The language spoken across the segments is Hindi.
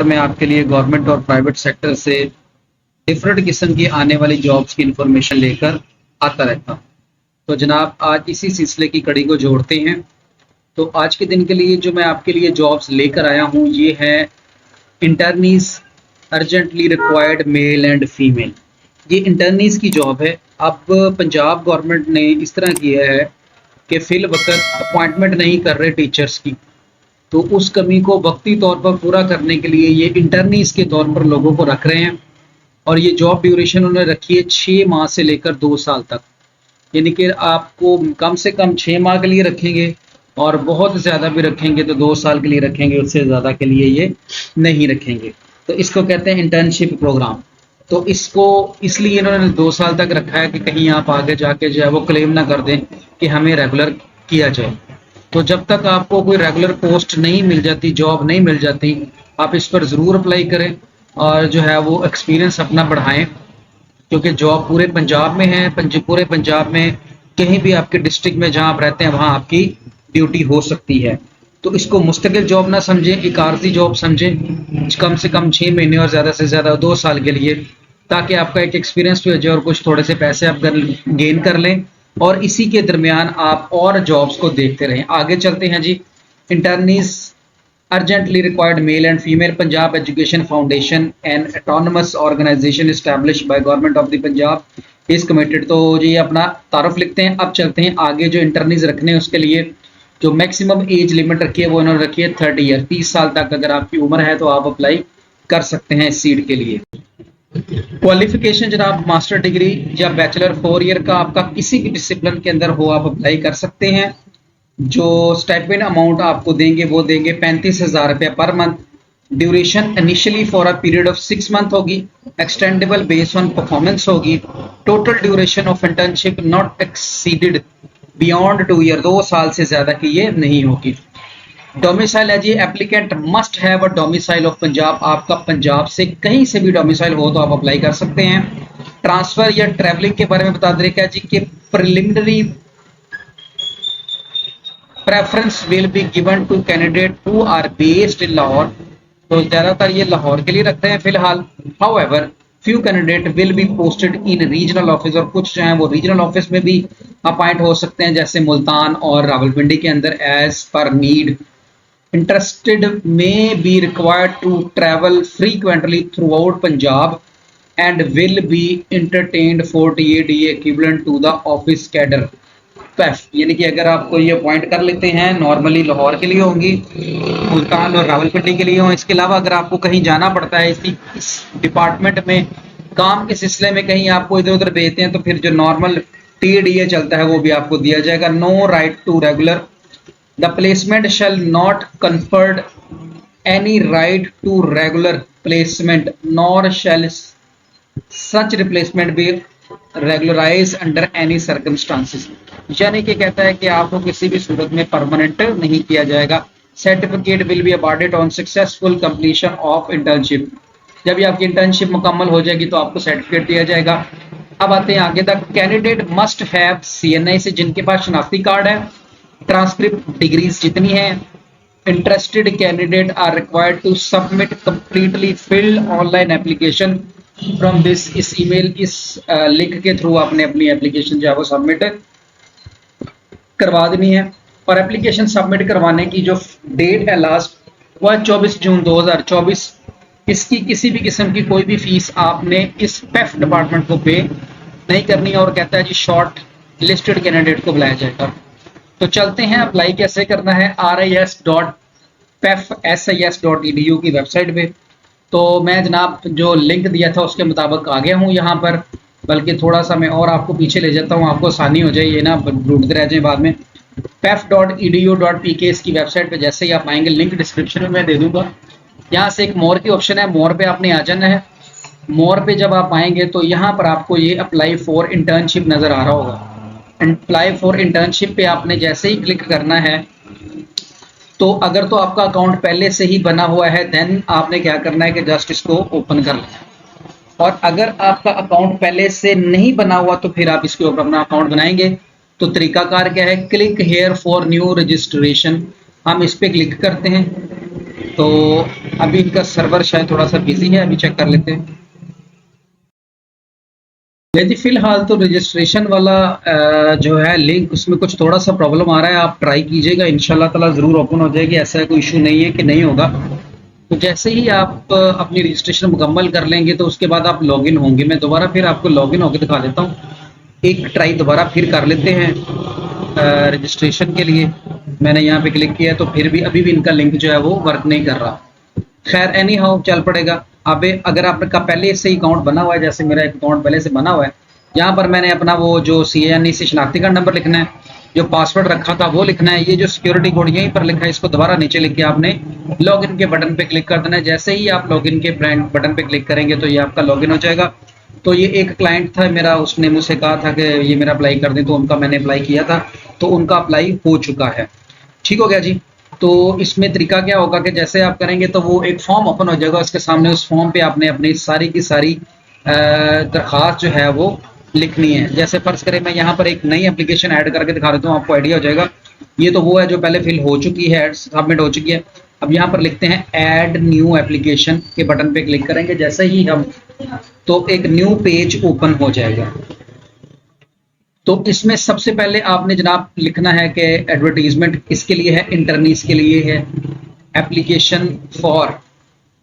मैं आपके लिए गवर्नमेंट और प्राइवेट सेक्टर से डिफरेंट किस्म की आने वाली जॉब्स की इंफॉर्मेशन लेकर आता रहता हूँ। तो जनाब आज इसी सिलसिले की कड़ी को जोड़ते हैं। तो आज के दिन के लिए जो मैं आपके लिए जॉब्स लेकर आया हूँ ये है इंटर्नीज urgently required male and female. ये इंटर्नीज की जॉब है। अब पंजाब गवर्नमेंट ने इस तरह किया है कि फिल वक्त अपॉइंटमेंट नहीं कर रहे टीचर्स की, तो उस कमी को वक्ती तौर पर पूरा करने के लिए ये इंटर्नीज के तौर पर लोगों को रख रहे हैं। और ये जॉब ड्यूरेशन उन्होंने रखी है 6 माह से लेकर 2 साल तक, यानी कि आपको कम से कम 6 माह के लिए रखेंगे और बहुत ज़्यादा भी रखेंगे तो 2 साल के लिए रखेंगे, उससे ज़्यादा के लिए ये नहीं रखेंगे। तो इसको कहते हैं इंटर्नशिप प्रोग्राम। तो इसको इसलिए इन्होंने 2 साल तक रखा है कि कहीं आप आगे जाके जो है वो क्लेम ना कर दें कि हमें रेगुलर किया जाए। तो जब तक आपको कोई रेगुलर पोस्ट नहीं मिल जाती, जॉब नहीं मिल जाती, आप इस पर ज़रूर अप्लाई करें और जो है वो एक्सपीरियंस अपना बढ़ाएं, क्योंकि जॉब पूरे पंजाब में है। पूरे पंजाब में कहीं भी आपके डिस्ट्रिक्ट में जहां आप रहते हैं वहां आपकी ड्यूटी हो सकती है। तो इसको मुस्तकिल जॉब ना समझें, एक आर्जी जॉब समझें, कम से कम 6 महीने और ज़्यादा से ज़्यादा 2 साल के लिए, ताकि आपका एक एक्सपीरियंस भी हो जाए और कुछ थोड़े से पैसे आप गेन कर लें और इसी के दरमियान आप और जॉब्स को देखते रहें। आगे चलते हैं जी। इंटर्नीज urgently required male and female Punjab Education Foundation, an autonomous organization established by government of the Punjab is committed। तो जी अपना तारुफ लिखते हैं। अब चलते हैं आगे। जो इंटर्नीज रखने हैं उसके लिए जो मैक्सिमम एज लिमिट रखी है वो इन्होंने रखी है 30 ईयर। 30 साल तक अगर आपकी उम्र है तो आप अप्लाई कर सकते हैं इस सीट के लिए। क्वालिफिकेशन जनाब मास्टर डिग्री या बैचलर 4 ईयर का आपका किसी भी डिसिप्लिन के अंदर हो, आप अप्लाई कर सकते हैं। जो स्टाइपेंड अमाउंट आपको देंगे वो देंगे 35,000 रुपये per month. Duration initially for a period of 6 month होगी, एक्सटेंडेबल बेस्ड ऑन परफॉर्मेंस होगी। Total duration of internship not exceeded beyond 2 year, 2 साल से ज़्यादा की ये नहीं होगी। डोमिसाइल है जी, applicant must have a domicile of Punjab. आपका पंजाब से कहीं से भी डोमिसाइल हो तो आप अप्लाई कर सकते हैं। ट्रांसफर या ट्रैवलिंग के बारे में बता दे क्या जी कि preliminary preference will be given to candidate who are based in Lahore. तो ज़्यादातर ये लाहौर के लिए रखते हैं फिलहाल। However few candidate will be posted in regional office, और कुछ जो हैं वो रीजनल ऑफिस में भी अपॉइंट हो सकते हैं, जैसे मुल्तान और रावलपिंडी के अंदर as per need. Interested may be required to travel frequently throughout Punjab and will be entertained 48 day equivalent to the office cadre PEF। यानी कि अगर आपको ये अपॉइंट कर लेते हैं, नॉर्मली लाहौर के लिए होंगी, मुल्तान और रावलपिंडी के लिए हों। इसके अलावा अगर आपको कहीं जाना पड़ता है इस डिपार्टमेंट में काम के सिलसिले में, कहीं आपको इधर उधर भेजते हैं, तो फिर जो नॉर्मल TDA चलता है वो भी आपको दिया जाएगा। No right to regular, the placement shall not conferred any right to regular placement nor shall such replacement be regularized under any circumstances। यानी कि कहता है कि आपको किसी भी सूरत में परमानेंट नहीं किया जाएगा। Certificate will be awarded on successful completion of internship. जब भी आपकी इंटर्नशिप मुकम्मल हो जाएगी तो आपको सर्टिफिकेट दिया जाएगा। अब आते हैं आगे तक। कैंडिडेट मस्ट हैव CNI से जिनके पास शनाख्ती कार्ड है, ट्रांसक्रिप्ट डिग्रीज जितनी हैं। Interested candidate are required to submit completely filled online application from this. इस ईमेल इस लिंक के थ्रू आपने अपनी एप्लीकेशन जो है वो सबमिट करवा देनी है। और एप्लीकेशन सबमिट करवाने की जो डेट है लास्ट, वह 24 जून 2024। इसकी किसी भी किस्म की कोई भी फीस आपने इस PEF डिपार्टमेंट को पे नहीं करनी है। और कहता है जी शॉर्ट लिस्टेड कैंडिडेट को बुलाया जाएगा। तो चलते हैं अप्लाई कैसे करना है। ris.pefsis.edu की वेबसाइट पे। तो मैं जनाब जो लिंक दिया था उसके मुताबिक आ गया हूँ यहाँ पर, बल्कि थोड़ा सा मैं और आपको पीछे ले जाता हूँ, आपको आसानी हो जाए, ये ना ढूंढते रह जाए बाद में। pef.edu.pk इसकी वेबसाइट पे जैसे ही आप आएंगे, लिंक डिस्क्रिप्शन में मैं दे दूंगा। यहाँ से एक मोर की ऑप्शन है, मोर पे आपने आ जाना है। मोर पे जब आप आएंगे तो यहाँ पर आपको ये अप्लाई फॉर इंटर्नशिप नज़र आ रहा होगा। अप्लाई फॉर इंटर्नशिप पे आपने जैसे ही क्लिक करना है, तो अगर तो आपका अकाउंट पहले से ही बना हुआ है देन आपने क्या करना है कि जस्ट इसको ओपन कर लेना। और अगर आपका अकाउंट पहले से नहीं बना हुआ तो फिर आप इसके ऊपर अपना अकाउंट बनाएंगे। तो तरीकाकार क्या है, click here for new registration. हम इस पर क्लिक करते हैं। तो अभी इनका सर्वर शायद थोड़ा सा बिजी है, अभी चेक कर लेते हैं। यदि फिलहाल तो रजिस्ट्रेशन वाला जो है लिंक, उसमें कुछ थोड़ा सा प्रॉब्लम आ रहा है, आप ट्राई कीजिएगा, इंशाल्लाह ताला ज़रूर ओपन हो जाएगी, ऐसा कोई इशू नहीं है कि नहीं होगा। तो जैसे ही आप अपनी रजिस्ट्रेशन मुकम्मल कर लेंगे तो उसके बाद आप लॉगिन होंगे। मैं दोबारा फिर आपको लॉगिन होकर दिखा देता हूँ, एक ट्राई दोबारा फिर कर लेते हैं रजिस्ट्रेशन के लिए। मैंने यहाँ पे क्लिक किया तो फिर भी अभी भी इनका लिंक जो है वो वर्क नहीं कर रहा। खैर एनी हाउ चल पड़ेगा। अब अगर आपका पहले से ही अकाउंट बना हुआ है, जैसे मेरा एक अकाउंट पहले से बना हुआ है, यहाँ पर मैंने अपना वो जो CANE से शनाख्ती कार्ड नंबर लिखना है, जो पासवर्ड रखा था वो लिखना है, ये जो सिक्योरिटी कोड यहीं पर लिखा है इसको दोबारा नीचे लिख के आपने लॉगिन के बटन पे क्लिक कर देना है। जैसे ही आप लॉगिन के बटन पे क्लिक करेंगे तो ये आपका लॉगिन हो जाएगा। तो ये एक क्लाइंट था मेरा, उसने मुझसे कहा था कि ये मेरा अप्लाई कर दें, तो उनका मैंने अप्लाई किया था, तो उनका अप्लाई हो चुका है। ठीक हो गया जी। तो इसमें तरीका क्या होगा कि जैसे आप करेंगे तो वो एक फॉर्म ओपन हो जाएगा, उसके सामने उस फॉर्म पे आपने अपनी सारी की सारी दरख्वास्त जो है वो लिखनी है। जैसे फर्ज करें मैं यहाँ पर एक नई एप्लीकेशन ऐड करके दिखा देता हूँ, आपको आइडिया हो जाएगा। ये तो वो है जो पहले फिल हो चुकी है, सबमिट हो चुकी है। अब यहाँ पर लिखते हैं ऐड न्यू एप्लीकेशन के बटन पे क्लिक करेंगे जैसे ही हम, तो एक न्यू पेज ओपन हो जाएगा। तो इसमें सबसे पहले आपने जनाब लिखना है कि एडवर्टीजमेंट किसके लिए है, इंटर्नीस के लिए है, एप्लीकेशन फॉर,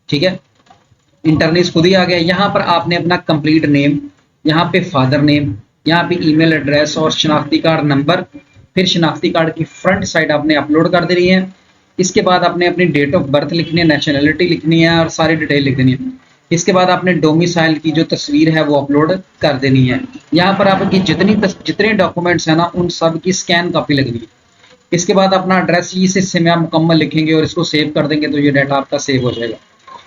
ठीक है, इंटर्नीस खुद ही आ गया। यहाँ पर आपने अपना कंप्लीट नेम, यहाँ पे फादर नेम, यहाँ पे ईमेल एड्रेस और शनाख्ती कार्ड नंबर, फिर शनाख्ती कार्ड की फ्रंट साइड आपने अपलोड कर देनी है। इसके बाद आपने अपनी डेट ऑफ बर्थ लिखनी है, नेशनैलिटी लिखनी है और सारी डिटेल लिख देनी है। इसके बाद आपने डोमिसाइल की जो तस्वीर है वो अपलोड कर देनी है। यहाँ पर आपकी जितने डॉक्यूमेंट्स हैं ना, उन सब की स्कैन कॉपी लगनी है। इसके बाद अपना एड्रेस इस हिस्से में आप मुकम्मल लिखेंगे और इसको सेव कर देंगे तो ये डाटा आपका सेव हो जाएगा।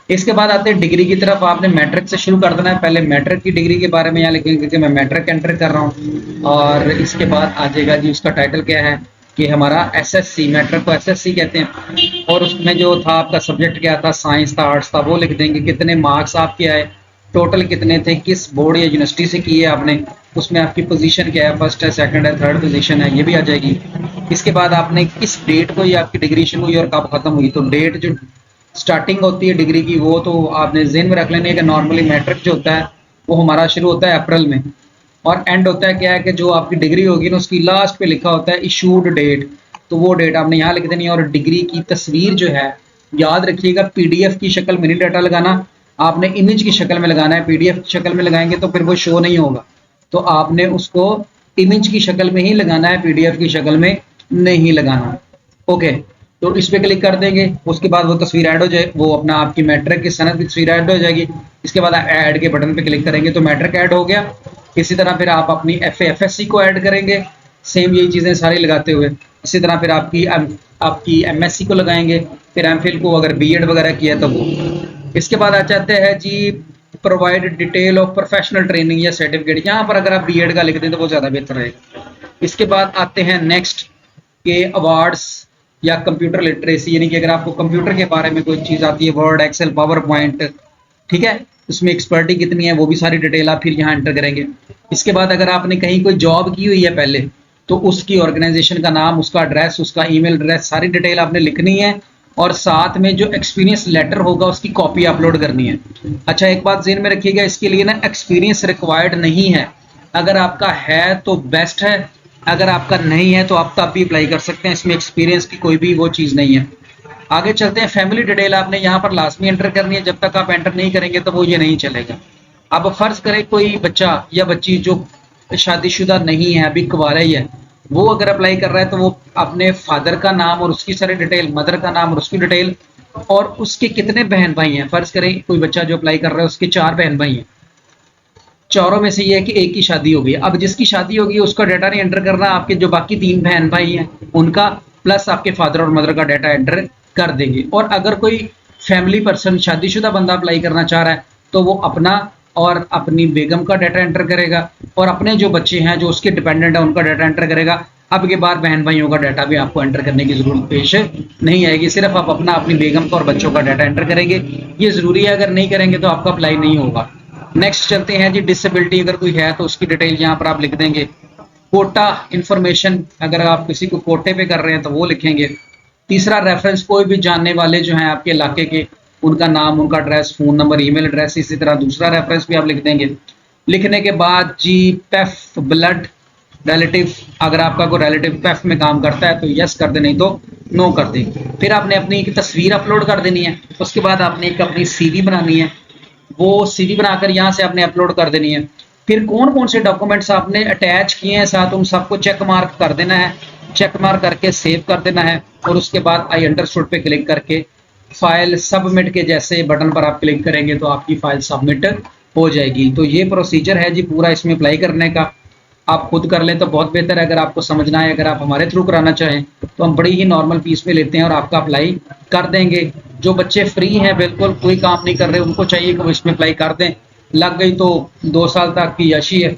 इसके बाद आते हैं डिग्री की तरफ। आपने मैट्रिक से शुरू कर देना है। पहले मैट्रिक की डिग्री के बारे में यहाँ लिखेंगे क्योंकि मैं मैट्रिक एंटर कर रहा हूँ। और इसके बाद आ जाएगा जी उसका टाइटल क्या है कि हमारा SSC, मैट्रिक को SSC कहते हैं। और उसमें जो था आपका सब्जेक्ट क्या था, साइंस था, आर्ट्स था, वो लिख देंगे। कितने मार्क्स आपके आए, टोटल कितने थे, किस बोर्ड या यूनिवर्सिटी से किए आपने, उसमें आपकी पोजीशन क्या है, फर्स्ट है, सेकंड है, थर्ड पोजीशन है, ये भी आ जाएगी। इसके बाद आपने किस डेट को ये आपकी डिग्री शुरू हुई और कब खत्म हुई। तो डेट जो स्टार्टिंग होती है डिग्री की वो तो आपने ज़हन में रख लेनी है कि नॉर्मली मैट्रिक जो होता है वो हमारा शुरू होता है अप्रैल में, और एंड होता है क्या है कि जो आपकी डिग्री होगी ना उसकी लास्ट पे लिखा होता है इशूड डेट, तो वो डेट आपने यहाँ लिख देनी है। और डिग्री की तस्वीर जो है याद रखिएगा PDF की शक्ल में नहीं डाटा लगाना, आपने इमेज की शक्ल में लगाना है। PDF की शक्ल में लगाएंगे तो फिर वो शो नहीं होगा, तो आपने उसको इमेज की शक्ल में ही लगाना है, PDF की शक्ल में नहीं लगाना। ओके, तो इस पे क्लिक कर देंगे। उसके बाद वो तस्वीर ऐड हो जाए, वो अपना आपकी मैट्रिक की सनद की तस्वीर ऐड हो जाएगी। इसके बाद ऐड के बटन पे क्लिक करेंगे तो मैट्रिक ऐड हो गया। इसी तरह फिर आप अपनी FA-FSC को ऐड करेंगे, सेम यही चीज़ें सारी लगाते हुए। इसी तरह फिर आपकी MSc को लगाएंगे, फिर MPhil को अगर B.Ed वगैरह किया तो वो। इसके बाद आ जाते हैं जी provide detail of professional training या सर्टिफिकेट। यहाँ पर अगर आप B.Ed का लिख दें तो वो ज़्यादा बेहतर रहेगा। इसके बाद आते हैं नेक्स्ट के अवार्ड्स या कंप्यूटर लिटरेसी, यानी कि अगर आपको कंप्यूटर के बारे में कोई चीज़ आती है, वर्ड, एक्सेल, पावर पॉइंट, ठीक है, उसमें एक्सपर्टी कितनी है वो भी सारी डिटेल आप फिर यहाँ एंटर करेंगे। इसके बाद अगर आपने कहीं कोई जॉब की हुई है पहले तो उसकी ऑर्गेनाइजेशन का नाम, उसका एड्रेस, उसका ईमेल एड्रेस, सारी डिटेल आपने लिखनी है। और साथ में जो एक्सपीरियंस लेटर होगा उसकी कॉपी अपलोड करनी है। अच्छा, एक बात ज़हन में रखिएगा, इसके लिए ना एक्सपीरियंस रिक्वायर्ड नहीं है। अगर आपका है तो बेस्ट है, अगर आपका नहीं है तो आप तब भी अप्लाई कर सकते हैं। इसमें एक्सपीरियंस की कोई भी वो चीज़ नहीं है। आगे चलते हैं। फैमिली डिटेल आपने यहाँ पर लाजमी एंटर करनी है, जब तक आप एंटर नहीं करेंगे तो वो ये नहीं चलेगा। अब फर्ज करें कोई बच्चा या बच्ची जो शादीशुदा नहीं है, अभी कुंवारा ही है, वो अगर अप्लाई कर रहा है तो वो अपने फादर का नाम और उसकी सारी डिटेल, मदर का नाम और उसकी डिटेल, और उसके कितने बहन भाई हैं। फर्ज करें कोई बच्चा जो अप्लाई कर रहा है उसके 4 बहन भाई हैं, चारों में से ये है कि एक की शादी होगी। अब जिसकी शादी होगी उसका डाटा नहीं एंटर करना, आपके जो बाकी 3 बहन भाई हैं उनका प्लस आपके फादर और मदर का डाटा एंटर कर देंगे। और अगर कोई फैमिली पर्सन, शादीशुदा बंदा अप्लाई करना चाह रहा है तो वो अपना और अपनी बेगम का डाटा एंटर करेगा, और अपने जो बच्चे हैं जो उसके डिपेंडेंट है उनका डाटा एंटर करेगा। अब के बाद बहन भाइयों का डाटा भी आपको एंटर करने की जरूरत पेश नहीं आएगी, सिर्फ आप अपना, अपनी बेगम का और बच्चों का डाटा एंटर करेंगे। ये ज़रूरी है, अगर नहीं करेंगे तो आपका अप्लाई नहीं होगा। नेक्स्ट चलते हैं जी, डिसेबिलिटी अगर कोई है तो उसकी डिटेल यहाँ पर आप लिख देंगे। कोटा इन्फॉर्मेशन, अगर आप किसी को कोटे पे कर रहे हैं तो वो लिखेंगे। तीसरा रेफरेंस, कोई भी जानने वाले जो हैं आपके इलाके के, उनका नाम, उनका address, phone number, email address, इसी तरह दूसरा रेफरेंस भी आप लिख देंगे। लिखने के बाद जी पेफ ब्लड रिलेटिव, अगर आपका कोई रिलेटिव पेफ में काम करता है तो यस कर दे, नहीं तो नो कर दे। फिर आपने अपनी एक तस्वीर अपलोड कर देनी है। उसके बाद आपने एक अपनी सीवी बनानी है, वो सीवी बनाकर यहाँ से आपने अपलोड कर देनी है। फिर कौन कौन से डॉक्यूमेंट्स आपने अटैच किए हैं साथ, उन सबको चेक मार्क कर देना है, चेक मार्क करके सेव कर देना है। और उसके बाद आई अंडरस्टूड पे क्लिक करके फाइल सबमिट के जैसे बटन पर आप क्लिक करेंगे तो आपकी फाइल सबमिट हो जाएगी। तो ये प्रोसीजर है जी पूरा इसमें अप्लाई करने का। आप खुद कर लें तो बहुत बेहतर है, अगर आपको समझना है, अगर आप हमारे थ्रू कराना चाहें तो हम बड़ी ही नॉर्मल फीस में लेते हैं और आपका अप्लाई कर देंगे। जो बच्चे फ्री हैं, बिल्कुल कोई काम नहीं कर रहे, उनको चाहिए कि वो इसमें अप्लाई कर दें। लग गई तो 2 साल तक की यशी है,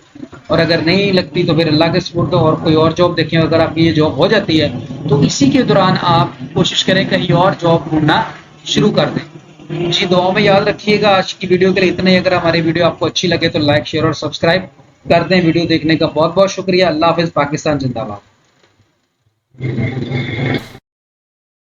और अगर नहीं लगती तो फिर अल्लाह के सुपुर्द और कोई और जॉब देखें। अगर आपकी ये जॉब हो जाती है तो इसी के दौरान आप कोशिश करें कहीं और जॉब ढूंढना शुरू कर दें। जी दुआ में याद रखिएगा। आज की वीडियो के लिए इतना ही। अगर हमारी वीडियो आपको अच्छी लगे तो लाइक, शेयर और सब्सक्राइब कर दें। वीडियो देखने का बहुत बहुत शुक्रिया। अल्लाह हाफिज़। पाकिस्तान जिंदाबाद।